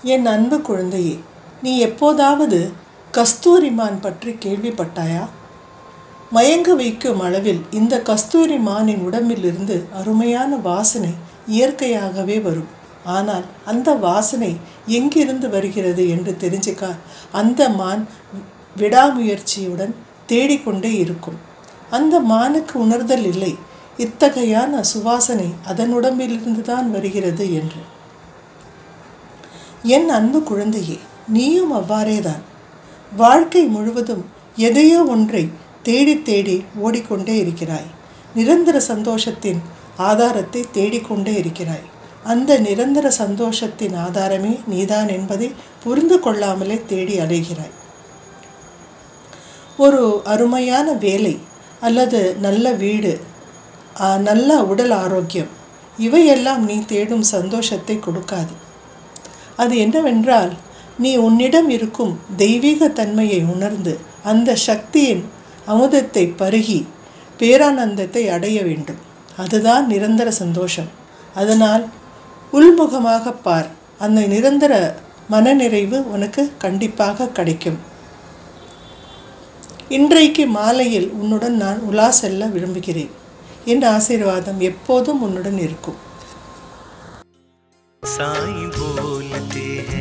என் அன்பு குழந்தையே, நீ எப்போதாவது கஸ்தூரிமான் பற்றி கேள்விப்பட்டாயா? மயங்க வைக்கும் அளவில் இந்த கஸ்தூரிமானின் உடம்பிலிருந்து அருமையான வாசனை இயற்கையாகவே வரும். ஆனால் அந்த வாசனை எங்கிருந்து வருகிறது என்று தெரிஞ்சுக்க அந்த மான் விடாமுயற்சியுடன் தேடிக்கொண்டே இருக்கும். அந்த மானுக்கு உணர்தல் இல்லை இத்தகையான சுவாசனை அதன் உடம்பிலிருந்து தான் வருகிறது என்று. என் அன்பு குழந்தையே, நீயும் அவ்வாறேதான். வாழ்க்கை முழுவதும் எதையோ ஒன்றை தேடி தேடி ஓடிக்கொண்டே இருக்கிறாய். நிரந்தர சந்தோஷத்தின் ஆதாரத்தை தேடிக்கொண்டே இருக்கிறாய். அந்த நிரந்தர சந்தோஷத்தின் ஆதாரமே நீதான் என்பதை புரிந்து கொள்ளாமலே தேடி அலைகிறாய். ஒரு அருமையான வேலை அல்லது நல்ல வீடு, நல்ல உடல் ஆரோக்கியம், இவையெல்லாம் நீ தேடும் சந்தோஷத்தை கொடுக்காது. அது என்னவென்றால், நீ உன்னிடம் இருக்கும் தெய்வீக தன்மையை உணர்ந்து அந்த சக்தியின் அமுதத்தை பருகி பேரானந்தத்தை அடைய வேண்டும். அதுதான் நிரந்தர சந்தோஷம். அதனால் உள்முகமாக பார். அந்த நிரந்தர மனநிறைவு உனக்கு கண்டிப்பாக கிடைக்கும். இன்றைக்கு மாலையில் உன்னுடன் நான் உலா செல்ல விரும்புகிறேன். என் ஆசீர்வாதம் எப்போதும் உன்னுடன் இருக்கும். साईं बोलते हैं